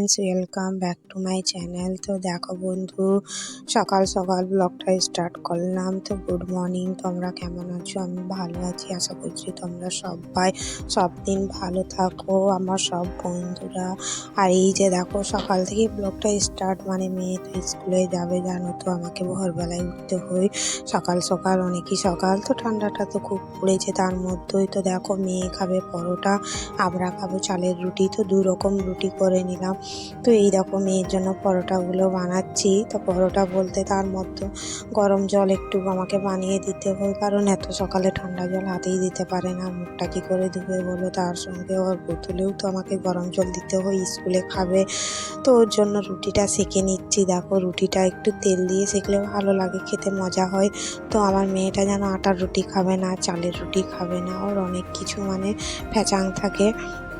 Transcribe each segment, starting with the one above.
Friends, welcome back to my channel. তো দেখো বন্ধু, সকাল সকাল ব্লগটা স্টার্ট করলাম। তো গুড মর্নিং, তোমরা কেমন আছো? আমি ভালো আছি, আশা করছি তোমরা সবাই সব দিন ভালো থাকো, আমার সব বন্ধুরা। আর এই যে দেখো, সকাল থেকে ব্লগটা স্টার্ট, মানে মেয়ে তো স্কুলে যাবে, জানো তো আমাকে ভোরবেলায় উঠতে হয় সকাল সকাল, অনেকই সকাল। তো ঠান্ডাটা তো খুব পড়েছে, তার মধ্যেই তো দেখো মেয়ে খাবে পরোটা, আমরা খাবো চালের রুটি। তো দু রকম রুটি করে নিলাম। তো এই দেখো মেয়ের জন্য পরোটাগুলো বানাচ্ছি। তো পরোটা বলতে তার মধ্যে গরম জল একটু আমাকে বানিয়ে দিতে হয়, কারণ এত সকালে ঠান্ডা জল হাতেই দিতে পারে না, মুখটা কী করে ধুবে বলো। তার সঙ্গে ওর বোতলেও তো আমাকে গরম জল দিতে হয়, স্কুলে খাবে। তো ওর জন্য রুটিটা সেঁকে নিচ্ছি। দেখো রুটিটা একটু তেল দিয়ে সেঁকলে ভালো লাগে, খেতে মজা হয়। তো আমার মেয়েটা যেন আটার রুটি খাবে না, চালের রুটি খাবে না, ওর অনেক কিছু মানে ফ্যাচাং থাকে।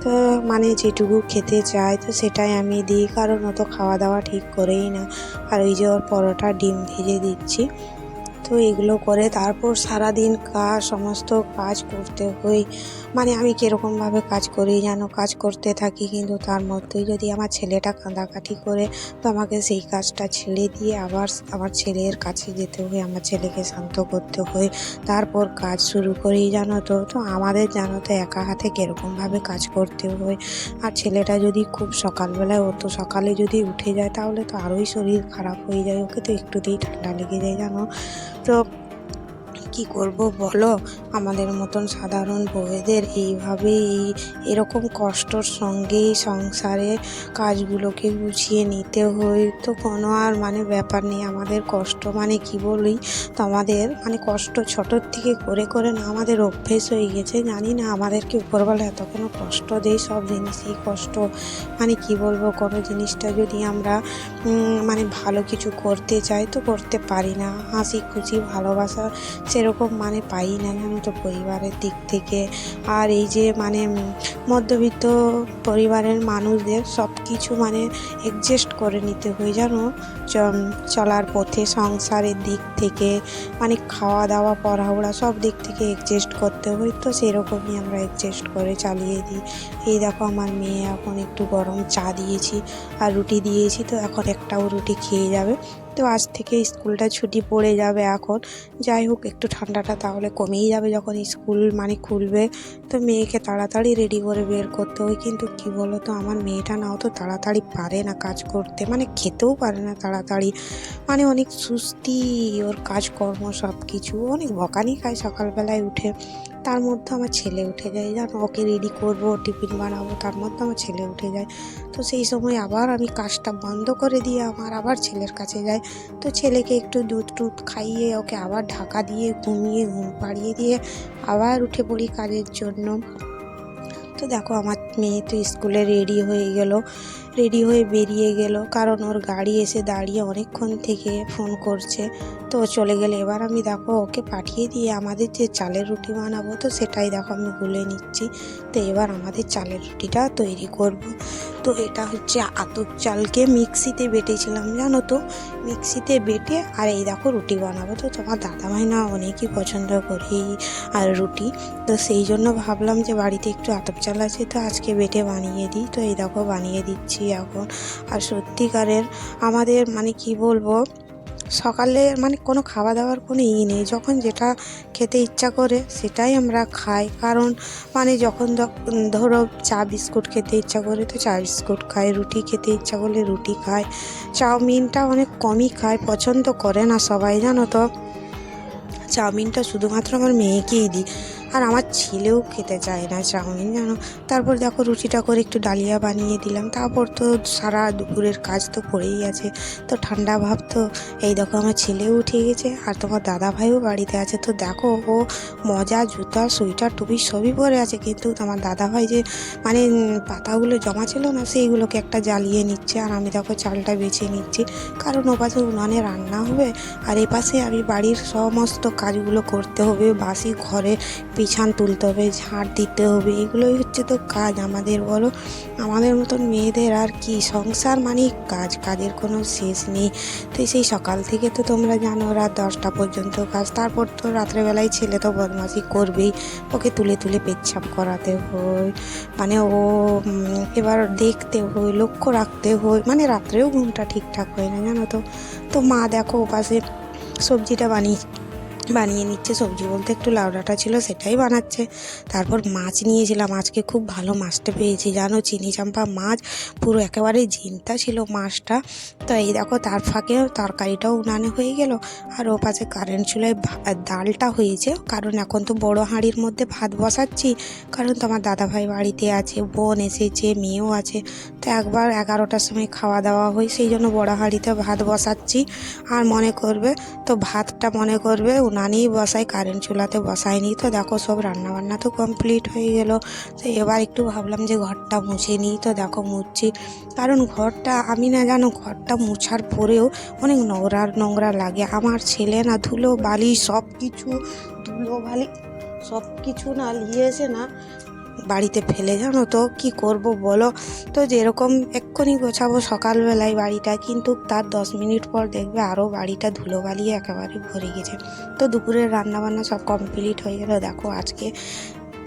তো মানে যেটুকু খেতে চায় তো সেটাই আমি দিই, কারণ ও তো খাওয়া দাওয়া ঠিক করেই না। আর ওই যে ওর পরোটা ডিম ভেজে দিচ্ছি। তো এগুলো করে তারপর সারাদিন সমস্ত কাজ করতে হয়। মানে আমি কীরকমভাবে কাজ করি যেন, কাজ করতে থাকি, কিন্তু তার মধ্যেই যদি আমার ছেলেটা কাঁদাকাটি করে, তো আমাকে সেই কাজটা ছেড়ে দিয়ে আবার আমার ছেলের কাছে যেতে হয়, আমার ছেলেকে শান্ত করতে হয়, তারপর কাজ শুরু করি, জানো তো। তো আমাদের জানো তো একা হাতে কীরকমভাবে কাজ করতে হয়। আর ছেলেটা যদি খুব সকালবেলায়, ও তো সকালে যদি উঠে যায় তাহলে তো আরোই শরীর খারাপ হয়ে যায়, ওকে তো একটুতেই ঠান্ডা লেগে যায়, জানো তো। কি করব বলো, আমাদের মতন সাধারণ বউয়েদের এইভাবেই এরকম কষ্টর সঙ্গেই সংসারে কাজগুলোকে গুছিয়ে নিতে হয়। তো কোনো আর মানে ব্যাপার নেই, আমাদের কষ্ট মানে কি বলি, তো আমাদের মানে কষ্ট ছোটোর থেকে করে করে না আমাদের অভ্যেস হয়ে গেছে। জানি না আমাদেরকে উপরবেলা এত কেন কষ্ট দেয়, সব জিনিসই কষ্ট। মানে কি বলবো, কোনো জিনিসটা যদি আমরা মানে ভালো কিছু করতে চাই তো করতে পারি না, হাসি খুশি ভালোবাসা সেরকম মানে পাই না, জানো তো, পরিবারের দিক থেকে। আর এই যে মানে মধ্যবিত্ত পরিবারের মানুষদের সব কিছু মানে অ্যাডজাস্ট করে নিতে হয়, জানো, চলার পথে, সংসারের দিক থেকে, মানে খাওয়া দাওয়া পড়াশোনা সব দিক থেকে অ্যাডজাস্ট করতে হয়। তো সেরকমই আমরা অ্যাডজাস্ট করে চালিয়ে দিই। এই দেখো আমার মেয়ে এখন একটু গরম চা দিয়েছি আর রুটি দিয়েছি, তো এখন একটাও রুটি খেয়ে যাবে। তো আজ থেকে স্কুলটা ছুটি পড়ে যাবে এখন। যাই হোক, একটু ঠান্ডাটা তাহলে কমেই যাবে যখন স্কুল মানে খুলবে। তো মেয়েকে তাড়াতাড়ি রেডি করে বের করতে হয়, কিন্তু কি বলো তো, আমার মেয়েটা নাও তো তাড়াতাড়ি পারে না কাজ করতে, মানে খেতেও পারে না তাড়াতাড়ি, মানে অনেক সুস্তি ওর কাজকর্ম সব কিছু, অনেক বকানি খায় সকালবেলায় উঠে। তার মধ্যে আমার ছেলে উঠে যায়, জানো, ওকে রেডি করবো, টিফিন বানাবো, তার মধ্যে আমার ছেলে উঠে যায়। তো সেই সময় আবার আমি কাজটা বন্ধ করে দিয়ে আমার আবার ছেলের কাছে যাই। তো ছেলেকে একটু দুধ টুধ খাইয়ে ওকে আবার ঢাকা দিয়ে ঘুমিয়ে ঘুম পাড়িয়ে দিয়ে আবার উঠে পড়ি কাজের জন্য। তো দেখো আমার মেয়ে তো স্কুলে রেডি হয়ে গেল, রেডি হয়ে বেরিয়ে গেল, কারণ ওর গাড়ি এসে দাঁড়িয়ে অনেকক্ষণ থেকে ফোন করছে। তো চলে গেলে এবার আমি দেখো ওকে পাঠিয়ে দিয়ে আমাদের যে চালের রুটি বানাবো, তো সেটাই দেখো আমি গুলে নিচ্ছি। তো এবার আমাদের চালের রুটিটা তৈরি করব। তো এটা হচ্ছে আতপ চালকে মিক্সিতে বেটেছিলাম, জানো তো, মিক্সিতে বেটে আর এই দেখো রুটি বানাবো। তো তোমার দাদাভাই না অনেকই পছন্দ করি আর রুটি, তো সেই জন্য ভাবলাম যে বাড়িতে একটু আতপ চাল আছে, তো আজকে বেটে বানিয়ে দিই। তো এই দেখো বানিয়ে দিচ্ছি এখন। আর সত্যিকারের আমাদের মানে কি বলবো, সকালে মানে কোনো খাওয়া দাওয়ার কোনো নেই, যখন যেটা খেতে ইচ্ছা করে সেটাই আমরা খাই। কারণ মানে যখন ধরো চা বিস্কুট খেতে ইচ্ছা করে তো চা বিস্কুট খাই, রুটি খেতে ইচ্ছা করলে রুটি খাই, চাউমিনটা অনেক কমই খায়, পছন্দ করে না সবাই, জানো তো। চাউমিনটা শুধুমাত্র আমার মেয়েকেই দিই, আর আমার ছেলেও খেতে চায় না চাউমিন, জানো। তারপর দেখো রুটিটা করে একটু ডালিয়া বানিয়ে দিলাম, তারপর তো সারা দুপুরের কাজ তো পড়েই আছে। তো ঠান্ডা ভাব, তো এই দেখো আমার ছেলেও উঠে গেছে আর তোমার দাদাভাইও বাড়িতে আছে। তো দেখো ও মজা, জুতা, সোয়েটার, টুপি সবই পরে আছে, কিন্তু আমার দাদাভাই যে মানে পাতাগুলো জমা ছিল না, সেইগুলোকে একটা জ্বালিয়ে নিচ্ছে, আর আমি দেখো চালটা বেছে নিচ্ছি, কারণ ও পাশে উনানে রান্না হবে আর এ পাশে আমি বাড়ির সমস্ত কাজগুলো করতে হবে, বাসি ঘরে পিছন তুলতে হবে, ঝাড় দিতে হবে, এগুলোই হচ্ছে তো কাজ আমাদের, বলো। আমাদের মতন মেয়েদের আর কি, সংসার মানেই কাজ, কাজের কোনো শেষ নেই। তো সেই সকাল থেকে তো তোমরা জানো রাত 10টা পর্যন্ত কাজ, তারপর তো রাত্রেবেলায় ছেলে তো বদমাশি করবেই, ওকে তুলে তুলে পেচ্ছাপ করাতে হয়, মানে ও এবার দেখতে হয়, লক্ষ্য রাখতে হয়, মানে রাত্রেও ঘুমটা ঠিকঠাক হয় না, জানো তো। তো মা দেখো ওপাশে সবজিটা বানিয়ে নিচ্ছে, সবজি বলতে একটু লাউ ডাঁটা ছিল সেটাই বানাচ্ছে। তারপর মাছ নিয়েছিলাম, আজকে খুব ভালো মাছটা পেয়েছি জানো, চিনি চাম্পা মাছ, পুরো একেবারে জিনতা ছিল মাছটা। তো এই দেখো তার ফাঁকে তরকারিটাও উনানে হয়ে গেল, আর ও পাশে কারেন্ট চুলায় ডালটা হয়েছে, কারণ এখন তো বড় হাঁড়ির মধ্যে ভাত বসাচ্ছি, কারণ তোমার দাদাভাই বাড়িতে আছে, বোন এসেছে, মেয়েও আছে, তো একবার 11টার সময় খাওয়া দাওয়া হয়, সেই জন্য বড় হাঁড়িতে ভাত বসাচ্ছি। আর মনে করবে তো ভাতটা মনে করবে উনানেই বসাই, কারেন্ট চুলাতে বসাইনি। তো দেখো সব রান্নাবান্না তো কমপ্লিট হয়ে গেল। তো এবার একটু ভাবলাম যে ঘরটা মুছে নিই, তো দেখো মুছছি, কারণ ঘরটা আমি না জানো, ঘরটা মুছার পরেও অনেক নোংরা নোংরা লাগে। আমার ছেলে না ধুলো বালি সব কিছু, ধুলো বালি সব কিছু না নিয়েছে না বাড়িতে ফেলে, জানো তো কি করব বলো। তো যেরকম এক্ষুনি গোছাবো সকালবেলায় বাড়িটা, কিন্তু তার 10 মিনিট পর দেখবে আরও বাড়িটা ধুলোবালি একেবারে ভরে গেছে। তো দুপুরের রান্নাবান্না সব কমপ্লিট হয়ে গেল। দেখো আজকে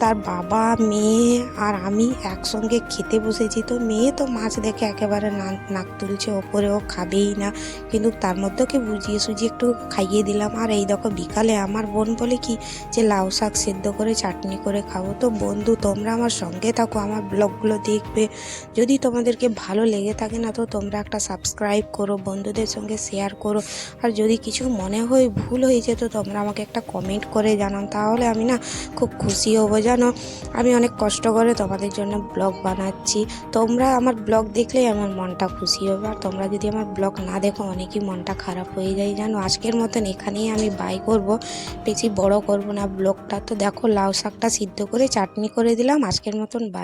তার বাবা, মেয়ে আর আমি একসঙ্গে খেতে বসেছি। তো মেয়ে তো মাছ দেখে একেবারে নাক তুলছে ওপরে, ও খাবেই না, কিন্তু তার মধ্যে ওকে বুঝিয়ে সুঝিয়ে একটু খাইয়ে দিলাম। আর এই দেখো বিকালে আমার বোন বলে কি যে লাউ শাক সেদ্ধ করে চাটনি করে খাবো। তো বন্ধু তোমরা আমার সঙ্গে থাকো, আমার ব্লগগুলো দেখবে, যদি তোমাদেরকে ভালো লেগে থাকে না তো তোমরা একটা সাবস্ক্রাইব করো, বন্ধুদের সঙ্গে শেয়ার করো, আর যদি কিছু মনে হয় ভুল হয়েছে তো তোমরা আমাকে একটা কমেন্ট করে জানান, তাহলে আমি না খুব খুশি হবো, জানো। আমি অনেক কষ্ট করে তোমাদের জন্য ব্লগ বানাচ্ছি, তোমরা আমার ব্লগ দেখলেই আমার মনটা খুশি হবে। আর তোমরা যদি আমার ব্লগ না দেখো অনেকই মনটা খারাপ হয়ে যায়, জানো। আজকের মতন এখানেই আমি বাই করব, বেশি বড় করব না ব্লগটা। তো দেখো লাউ শাকটা সিদ্ধ করে চাটনি করে দিলাম, আজকের মতন বাই।